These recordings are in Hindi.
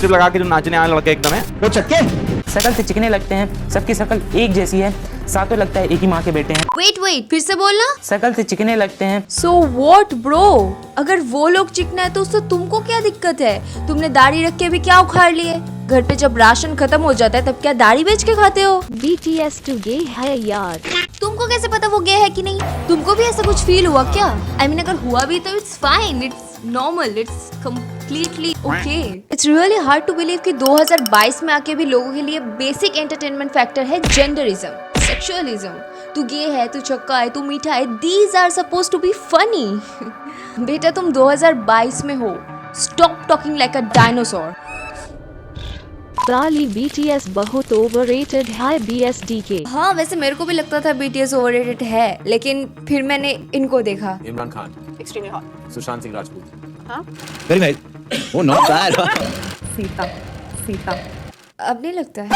लिपस्टिक लगा के जो नाचने आने लड़के एकदम है वो चक्के शकल से चिकने लगते हैं, सबकी शकल एक जैसी है, सातों लगता है एक ही माँ के बेटे हैं। वेट फिर से बोलना। शकल से चिकने लगते हैं। सो व्हाट ब्रो, अगर वो लोग चिकना है तो उससे तुमको क्या दिक्कत है? तुमने दाढ़ी रख के भी क्या उखाड़ लिए? घर पे जब राशन खत्म हो जाता है तब क्या दाढ़ी बेच के खाते हो? BTS तो गे है यार। तुमको कैसे पता वो गे है कि नहीं? तुमको भी ऐसा कुछ फील हुआ क्या? I mean, अगर हुआ भी तो it's fine, it's normal, it's completely okay. It's really hard to believe कि 2022 में आके भी लोगों के लिए बेसिक एंटरटेनमेंट फैक्टर है जेंडरिज्म, सेक्सुअलिज्म। तू गे है, तू चक्का है, तू मीठा है, these are supposed to be funny. बेटा तुम 2022 में हो, stop talking like a dinosaur. प्राली BTS बहुत ओवररेटेड है BSD के। हाँ वैसे मेरे को भी लगता था BTS ओवररेटेड है, लेकिन फिर मैंने इनको देखा। Imran Khan extremely hot, Sushant Singh Rajput. हाँ very nice, oh not bad. Sita अब नहीं लगता है।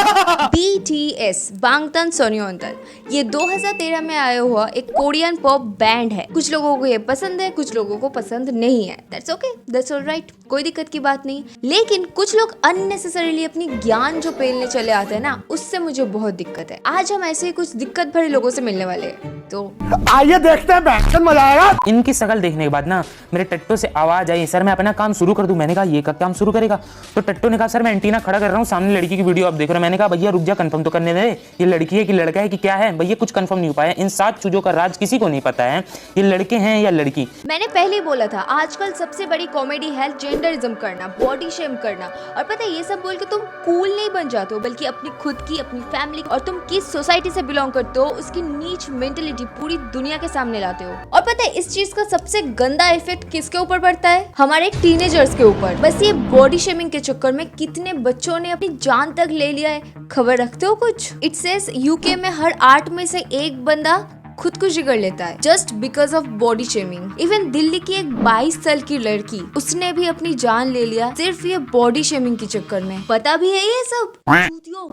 BTS बांगतन सोनियोंतल ये 2013 में आया हुआ एक कोरियन पॉप बैंड है। कुछ लोगों को ये पसंद है, कुछ लोगों को पसंद नहीं है। दैट्स ओके, दैट्स ऑलराइट, कोई दिक्कत की बात नहीं। लेकिन कुछ लोग अननेसेसरीली अपनी ज्ञान जो पेलने चले आते हैं ना, उससे मुझे बहुत दिक्कत है। आज हम ऐसे ही कुछ दिक्कत भरे लोगों से मिलने वाले हैं, तो आइए देखते हैं, बैठकर मजा आएगा। इनकी शकल देखने के बाद ना मेरे टट्टो से आवाज आई, सर मैं अपना काम शुरू कर दूं। मैंने कहा ये का काम शुरू करेगा? तो टट्टो ने कहा सर मैं एंटीना खड़ा कर रहा हूँ, सामने लड़की की वीडियो आप देख रहे हो। मैंने कहा भैया रुक जा, कंफर्म तो करने दे, ये लड़की है कि लड़का है कि क्या है? भैया कुछ कंफर्म नहीं हो पाया। इन 7 चीजों का राज किसी को नहीं पता है, ये लड़के हैं या लड़की। मैंने पहले ही बोला था आजकल सबसे बड़ी कॉमेडी है जेंडरिज्म करना, बॉडी शेम करना। और पता है ये सब बोल के तुम कूल नहीं बन जाते हो, बल्कि अपनी खुद की, अपनी फैमिली और तुम किस सोसाइटी से बिलोंग करते हो उसकी नीच मेंटेलिटी पूरी दुनिया के सामने लाते हो। और पता है इस चीज का सबसे गंदा इफेक्ट किसके ऊपर पड़ता है? हमारे टीनेजर्स के ऊपर। बस ये बॉडी शेमिंग के चक्कर में कितने बच्चों ने अपनी जान तक ले लिया है, खबर रखते हो कुछ? इट सेज यूके में हर 8 में से 1 बंदा खुदकुशी कर लेता है just because of body shaming. Even Delhi की एक 22 साल की लड़की, उसने भी अपनी जान ले लिया सिर्फ ये बॉडी शेमिंग के चक्कर में। पता भी है ये सब?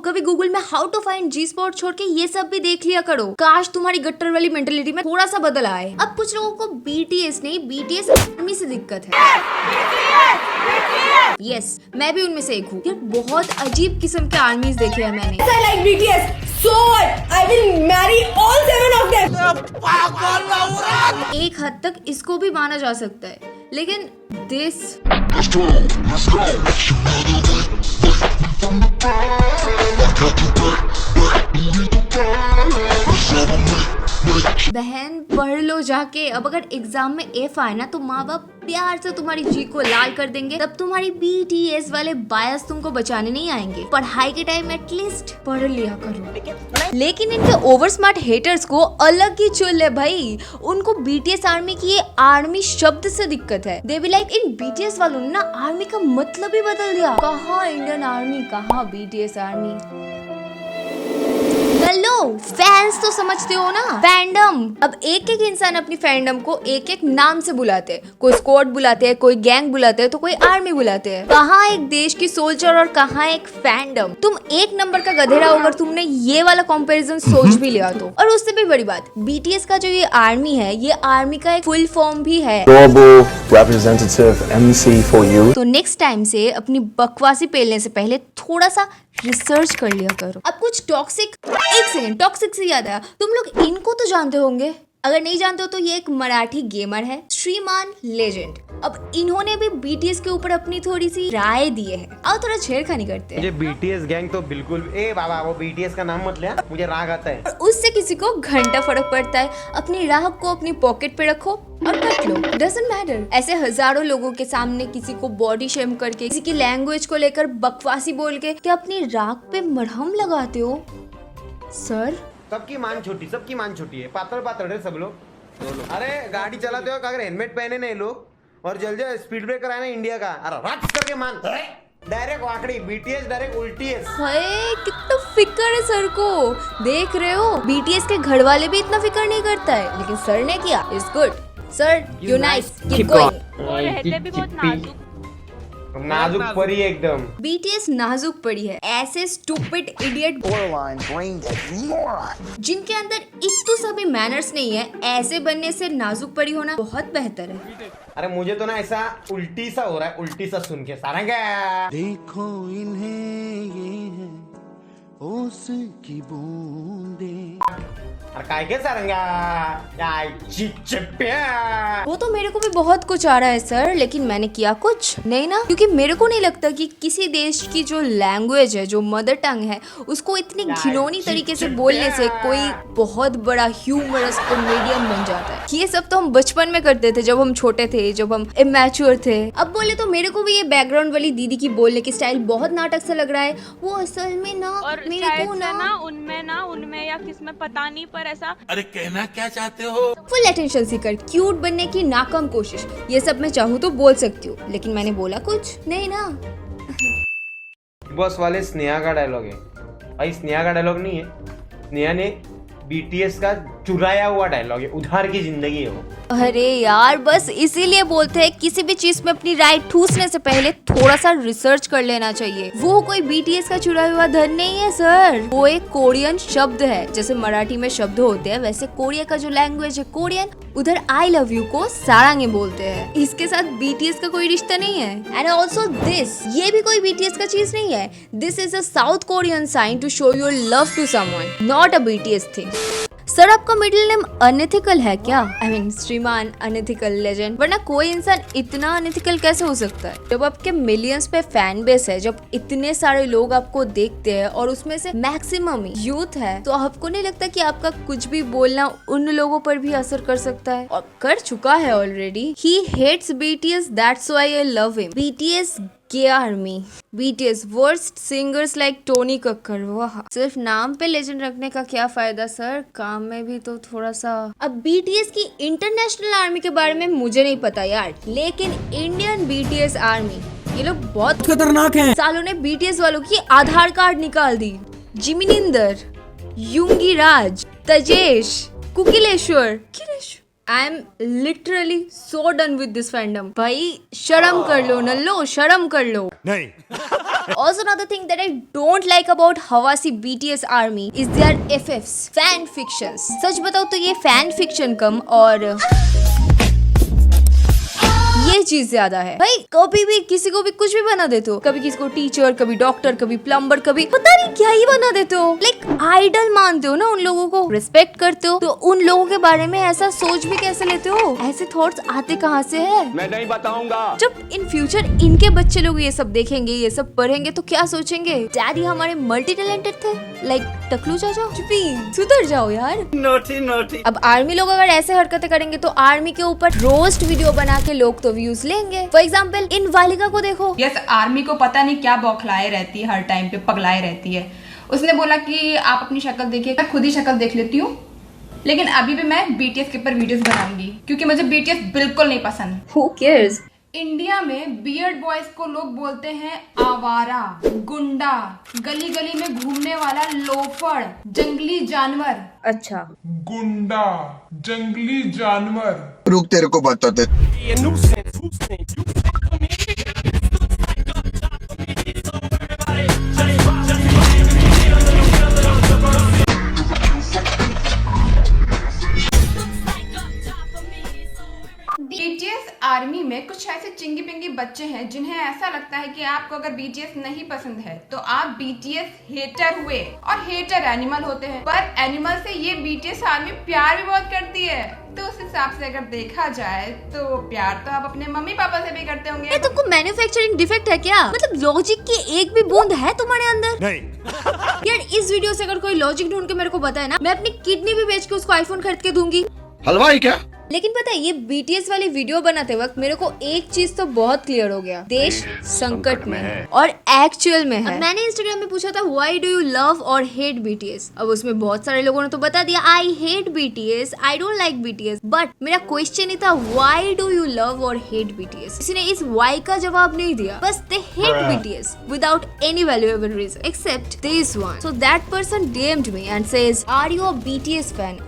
कभी गूगल में how to find G spot छोड़ के ये सब भी देख लिया करो। काश तुम्हारी गट्टर वाली मेंटेलिटी में थोड़ा सा बदल आए। अब कुछ लोगों को BTS नहीं, BTS आर्मी से दिक्कत है। यस, मैं भी उनमें से एक हूँ। बहुत अजीब किस्म के आर्मीज देखे हैं मैंने। I like BTS so much. I will marry all 7 of them. एक हद तक इसको भी माना जा सकता है, लेकिन दिस बहन पढ़ लो जाके। अब अगर एग्जाम में F आए ना तो माँ बाप प्यार से तुम्हारी जी को लाल कर देंगे, तब तुम्हारी BTS वाले बायस तुमको बचाने नहीं आएंगे। पढ़ाई के टाइम एटलीस्ट पढ़ लिया करो। लेकिन इनके ओवर स्मार्ट हेटर्स को अलग ही चुल है भाई। उनको BTS आर्मी की ये आर्मी शब्द से दिक्कत है। दे बी लाइक इन BTS वालों ने ना आर्मी का मतलब ही बदल दिया। कहाँ इंडियन आर्मी, कहाँ BTS आर्मी। हेलो फैंस तो समझते हो ना, फैंडम। अब एक एक इंसान अपनी फैंडम को एक एक नाम से बुलाते हैं। कोई स्क्वाड बुलाते हैं, कोई गैंग बुलाते हैं, तो कोई आर्मी बुलाते हैं। कहाँ एक देश की सोल्जर और कहाँ एक फैंडम। तुम एक नंबर का गधेड़ा हो अगर तुमने ये वाला कंपैरिजन सोच भी लिया तो। और उससे भी बड़ी बात, BTS का जो ये आर्मी है, ये आर्मी का एक फुल फॉर्म भी है, Global Representative MC for You। तो नेक्स्ट टाइम से अपनी बकवासी पेलने से पहले थोड़ा सा रिसर्च कर लिया करो। अब कुछ टॉक्सिक, एक सेकंड, टॉक्सिक से याद आया, तुम लोग इनको तो जानते होंगे। अगर नहीं जानते हो तो ये एक मराठी गेमर है, श्रीमान लेजेंड। अब इन्होंने भी BTS के ऊपर अपनी थोड़ी सी राय दिए है। आओ थोड़ा छेड़खानी करते हैं। मुझे BTS गैंग तो बिल्कुल, ए बाबा वो BTS का नाम मत ले, मुझे राग आता है। और उससे किसी को घंटा फर्क पड़ता है। अपनी राह को अपनी पॉकेट पे रखो और कट लो, डजंट मैटर। ऐसे हजारों लोगों के सामने किसी को बॉडी शेम करके, किसी की लैंग्वेज को लेकर बकवासी बोल के क्या अपनी राख पे मरहम लगाते हो सर? सबकी मान छोटी है, पातल है सब लोग। अरे गाड़ी चलाते हो अगर हेलमेट पहने नहीं लोग और जल्दी स्पीड ब्रेकर आए ना इंडिया का, अरे रट करके मान डायरेक्ट वाकड़ी। BTS डायरेक्ट उल्टी है। हाय कितना फिक्र है सर को, देख रहे हो? BTS के घर वाले भी इतना फिक्र नहीं करता है, लेकिन सर ने किया। It's good sir, you nice, keep going. वो रहते भी बहुत नाजुक नाजुक परी एकदम। BTS नाजुक पड़ी है, ऐसे स्टूपिड इडियट जिनके अंदर इतने सभी मैनर्स नहीं है, ऐसे बनने से नाजुक पड़ी होना बहुत बेहतर है। अरे मुझे तो ना ऐसा उल्टी सा हो रहा है, उल्टी सा सुन के सारा क्या देखो इन्हें ये है ओस की बूंदे। काय के सारंगा वो तो मेरे को भी बहुत कुछ आ रहा है सर, लेकिन मैंने किया कुछ नहीं ना, क्योंकि मेरे को नहीं लगता कि किसी देश की जो लैंग्वेज है, जो मदर टंग है, उसको इतनी घिनौनी तरीके से बोलने से कोई बहुत बड़ा ह्यूमरस कॉमेडियन बन जाता है। ये सब तो हम बचपन में करते थे, जब हम छोटे थे, जब हम इमैच्योर थे। अब बोले तो मेरे को भी ये बैकग्राउंड वाली दीदी की बोलने की स्टाइल बहुत नाटक सा लग रहा है। वो असल में ना मेरे को ना उनमें या किसमें पता नहीं, पर ऐसा अरे कहना क्या चाहते हो? फुल अटेंशन सीकर, क्यूट बनने की नाकाम कोशिश, ये सब मैं चाहूँ तो बोल सकती हूँ, लेकिन मैंने बोला कुछ नहीं ना। बॉस वाले स्नेहा का डायलॉग है भाई, स्नेहा का डायलॉग नहीं है, स्नेहा ने BTS का चुराया हुआ डायलॉग है, उधार की जिंदगी है वो। अरे यार, बस इसीलिए बोलते हैं किसी भी चीज में अपनी राय ठूसने से पहले थोड़ा सा रिसर्च कर लेना चाहिए। वो कोई BTS का चुराया हुआ धन नहीं है सर, वो एक कोरियन शब्द है। जैसे मराठी में शब्द होते हैं, वैसे कोरिया का जो लैंग्वेज है कोरियन, उधर आई लव यू को सारांगे बोलते हैं। इसके साथ BTS का कोई रिश्ता नहीं है। एंड ऑल्सो दिस, ये भी कोई BTS का चीज नहीं है। This is a South Korean sign to show your love to someone, not a BTS thing. Sir, आपका मिडिल नेम अनएथिकल है क्या? I mean, श्रीमान अनएथिकल लेजेंड। वरना कोई इंसान इतना अनएथिकल कैसे हो सकता है? जब आपके मिलियंस पे फैन बेस है, जब इतने सारे लोग आपको देखते हैं और उसमें से मैक्सिमम यूथ है, तो आपको नहीं लगता कि आपका कुछ भी बोलना उन लोगों पर भी असर कर सकता है? और कर चुका है already. He hates BTS, that's why I love him. BTS के army, BTS worst singers like Tony Kakkar. वाह, सिर्फ नाम पे लेजेंड रखने का क्या फायदा सर, काम में भी तो थोड़ा सा। अब BTS की इंटरनेशनल आर्मी के बारे में मुझे नहीं पता यार, लेकिन इंडियन BTS आर्मी, ये लोग बहुत खतरनाक हैं। सालों ने BTS वालों की आधार कार्ड निकाल दी। जिमिनिंदर, युंगी राज, तजेश, कुकिलेश्वर, I am literally so done with this fandom. भाई शर्म कर लो नल्लो, शर्म कर लो। नहीं। Also another thing that I don't like about Hawasi BTS army is their FFs, fan fictions. सच बताओ तो ये fan fiction कम और ये चीज ज्यादा है। भाई कभी भी किसी को भी कुछ भी बना देते हो, कभी किसी को टीचर, कभी डॉक्टर, कभी प्लम्बर, कभी पता नहीं क्या ही बना देते हो। लाइक आइडल मानते हो ना उन लोगों को, रिस्पेक्ट करते हो, तो उन लोगों के बारे में ऐसा सोच भी कैसे लेते हो? ऐसे थॉट्स आते कहाँ से है? मैं नहीं बताऊंगा। जब इन फ्यूचर इनके बच्चे लोग ये सब देखेंगे, ये सब पढ़ेंगे, तो क्या सोचेंगे? डैडी हमारे मल्टी टैलेंटेड थे, लाइक टकलू चाचा। चुप्पी, सुधर जाओ यार। नोटी। अब आर्मी लोग अगर ऐसे हरकतें करेंगे तो आर्मी के ऊपर रोस्ट वीडियो बना के लोग तो व्यूज लेंगे। फॉर एग्जाम्पल इन वालिका को देखो। यस, आर्मी को पता नहीं क्या बौखलाए रहती है, हर टाइम पे पगलाए रहती है। उसने बोला कि आप अपनी शक्ल देखिए, मैं खुद ही शक्ल देख लेती हूँ, लेकिन अभी भी मैं BTS के ऊपर वीडियोस बनाऊंगी, क्योंकि मुझे BTS बिल्कुल नहीं पसंद। Who cares? इंडिया में बियर्ड बॉयज को लोग बोलते हैं आवारा, गुंडा, गली गली में घूमने वाला लोफर, जंगली जानवर। अच्छा, गुंडा, जंगली जानवर। रुक तेरे को बताते। BTS आर्मी में कुछ ऐसे चिंगी पिंगी बच्चे हैं जिन्हें ऐसा लगता है कि आपको अगर BTS नहीं पसंद है तो आप BTS हेटर हुए, और हेटर एनिमल होते हैं, पर एनिमल से ये BTS आर्मी प्यार भी बहुत करती है। तो उस हिसाब से अगर देखा जाए तो प्यार तो आप अपने मम्मी पापा से भी करते होंगे। ये तुमको मैन्युफैक्चरिंग डिफेक्ट है क्या? मतलब लॉजिक की एक भी बूंद है तुम्हारे अंदर? नहीं। यार इस वीडियो से अगर कोई लॉजिक ढूंढ के मेरे को बताए ना, मैं अपनी किडनी भी बेच के उसको आईफोन खरीद के दूंगी। हलवाई क्या? लेकिन पता है, ये BTS वाली वीडियो बनाते वक्त मेरे को एक चीज तो बहुत क्लियर हो गया, देश संकट में है और एक्चुअल में है। मैंने इंस्टाग्राम में पूछा था व्हाई डू यू लव और हेट BTS। अब उसमें बहुत सारे लोगों ने तो बता दिया I hate BTS, I don't like BTS, but मेरा क्वेश्चन ही था व्हाई डू यू लव और हेट BTS। किसी ने इस व्हाई का जवाब नहीं दिया, बस they hate BTS without any valuable reason except this one. So that person DM'd me and says, are you a BTS fan?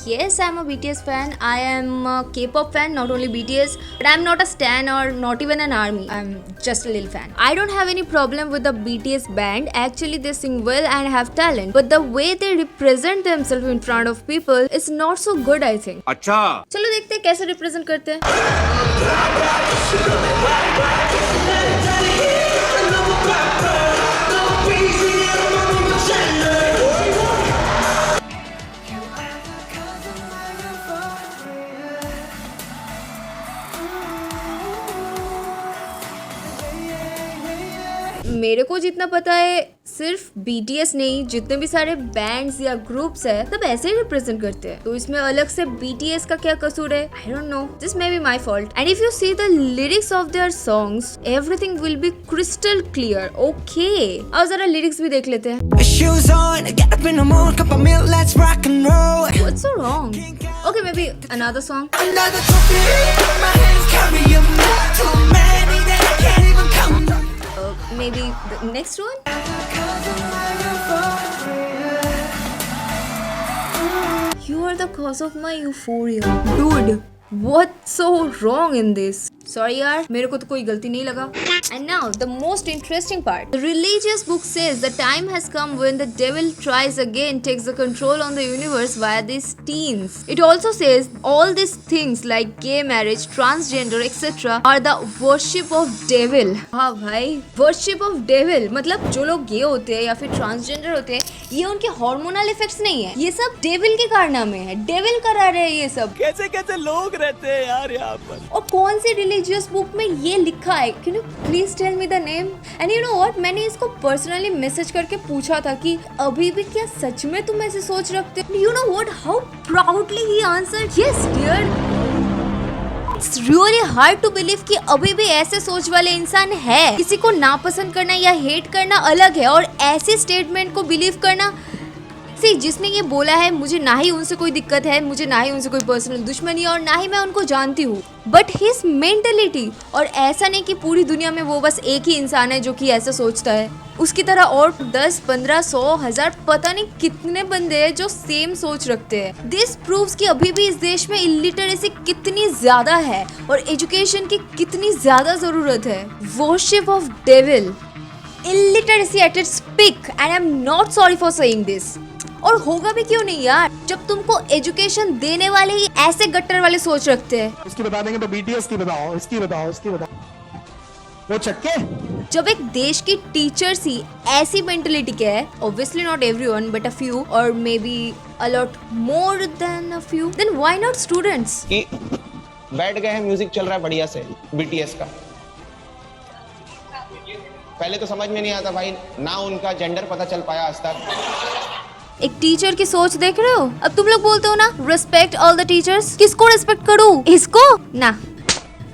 Yes, I'm a BTS fan. I am I'm a K-pop fan, not only BTS, but I'm not a stan or not even an army. I'm just a little fan. I don't have any problem with the BTS band. Actually, they sing well and have talent. But the way they represent themselves in front of people is not so good, I think. अच्छा चलो देखते हैं कैसे represent करते हैं. मेरे को जितना पता है सिर्फ BTS नहीं, जितने भी सारे बैंड्स या ग्रुप्स है सब ऐसे ही रिप्रेजेंट करते हैं. तो इसमें अलग से BTS का क्या कसूर है? I don't know. This may be my fault. And if you see the lyrics of their songs, everything will be crystal clear. Okay. अब जरा lyrics भी देख लेते हैं. Shoes on, get up in the morning, cup of milk, let's rock and roll. What's so wrong? Okay, maybe another song. Another trophy in my hands, carry a man too many that I can't even count. Maybe the next one. You are the cause of my euphoria. Dude, what's so wrong in this? Sorry यार, मेरे को तो कोई गलती नहीं लगा. And now the most interesting part. The religious book says the time has come when the devil tries again, takes the control on the universe via these teens. It also says all these things like gay marriage, transgender, etc. are the worship of devil. हाँ भाई, worship of devil मतलब जो लोग गे होते हैं या फिर ट्रांसजेंडर होते हैं, ये उनके हार्मोनल इफेक्ट्स नहीं है, ये सब डेविल के कारनामे है. डेविल करा रहे हैं ये सब. कैसे कैसे लोग रहते हैं यार यहाँ पर. और कौन सी रिलीजियस बुक में ये लिखा है? Can you please tell me the name? And you know what, मैंने इसको पर्सनली मैसेज करके पूछा था कि अभी भी क्या सच में तुम ऐसे सोच रखते हो? You know what, how proudly he answered, yes dear. It's really hard to believe कि अभी भी ऐसे सोच वाले इंसान है. किसी को नापसंद करना या हेट करना अलग है, और ऐसे स्टेटमेंट को बिलीव करना. सी, जिसने ये बोला है, मुझे ना ही उनसे कोई दिक्कत है, मुझे ना ही उनसे कोई पर्सनल दुश्मनी और ना ही मैं उनको जानती हूँ, बट हिज मेंटेलिटी, और ऐसा नहीं कि पूरी दुनिया में वो बस एक ही इंसान है जो कि ऐसा सोचता है. उसकी तरह और 10, 15, 100, 1000 पता नहीं कितने बंदे हैं जो सेम सोच रखते हैं. दिस प्रूव्स कि अभी भी इस देश में इलिटरेसी कितनी ज्यादा है और एजुकेशन की कितनी ज्यादा जरूरत है. Worship of devil, illiteracy at its peak, and I am not sorry for saying this. और होगा भी क्यों नहीं यार, जब तुमको एजुकेशन देने वाले ही ऐसे गट्टर वाले सोच रखते हैं. इसकी बता देंगे तो BTS की बताओ, इसकी बताओ, इसकी बताओ. वो चक्के. जब एक देश की टीचर्स ही ऐसी मेंटलिटी के है, obviously not everyone but a few, और maybe a lot more than a few, then why not students? कि बैठ गए हैं, म्यूजिक चल रहा है बढ़िया से BTS का. पहले तो समझ में नहीं आता भाई, ना उनका जेंडर पता चल पाया आज तक. एक टीचर की सोच देख रहे हो? अब तुम लोग बोलते हो ना रेस्पेक्ट ऑल द टीचर्स. किसको रेस्पेक्ट करूं? इसको ना,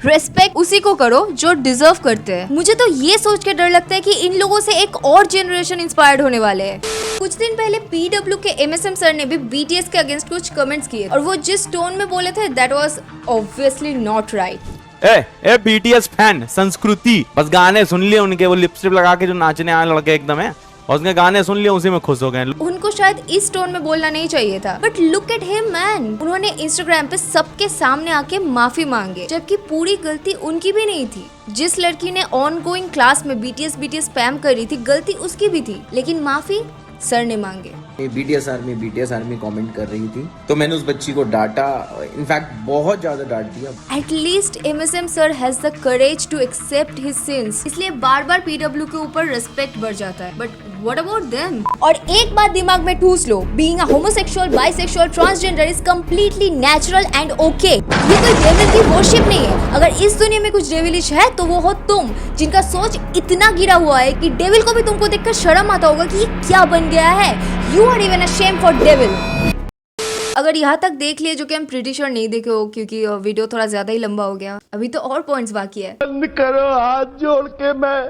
रेस्पेक्ट उसी को करो जो डिजर्व करते हैं. मुझे तो ये सोच के डर लगता है कि इन लोगों से एक और जनरेशन इंस्पायर्ड होने वाले हैं. कुछ दिन पहले PW के MSM सर ने भी BTS के अगेंस्ट कुछ कमेंट्स किए, और वो जिस टोन में बोले थे that was obviously not right. A BTS fan संस्कृति, बस गाने सुन लिए उनके, वो लिपस्टिक लगा के जो नाचने आए लड़के एकदम है, और उसने गाने सुन लिए, उसी में खुश हो गए. उनको शायद इस टोन में बोलना नहीं चाहिए था, but look at him man. उन्होंने इंस्टाग्राम पे सबके सामने आके माफी मांगे, जबकि पूरी गलती उनकी भी नहीं थी. जिस लड़की ने ऑन गोइंग क्लास में BTS स्पैम कर रही थी, गलती उसकी भी थी, लेकिन माफी सर ने मांगे. BTS आर्मी कमेंट कर रही थी, तो मैंने उस बच्ची को डांटा, इनफैक्ट बहुत ज्यादा डांट दिया. At least MSM sir has the courage to accept his sins, इसलिए बार बार PW के ऊपर रिस्पेक्ट बढ़ जाता है. But what about them? और एक बात दिमाग में ठूस लो, being a homosexual, bisexual, transgender is completely natural and okay. ये कोई डेविल की वर्शिप नहीं है. अगर इस दुनिया में कुछ डेविलिश है तो वो हो तुम, जिनका सोच इतना गिरा हुआ है कि डेविल को भी तुमको देखकर शर्म आता होगा कि ये क्या बन गया है. You are even ashamed for devil. अगर यहाँ तक देख लिए, जो कि हम प्रीटी श्योर नहीं देखे हो क्योंकि वीडियो थोड़ा ज्यादा ही लंबा हो गया, अभी तो और पॉइंट्स बाकी है. करो हाथ जोड़ के मैं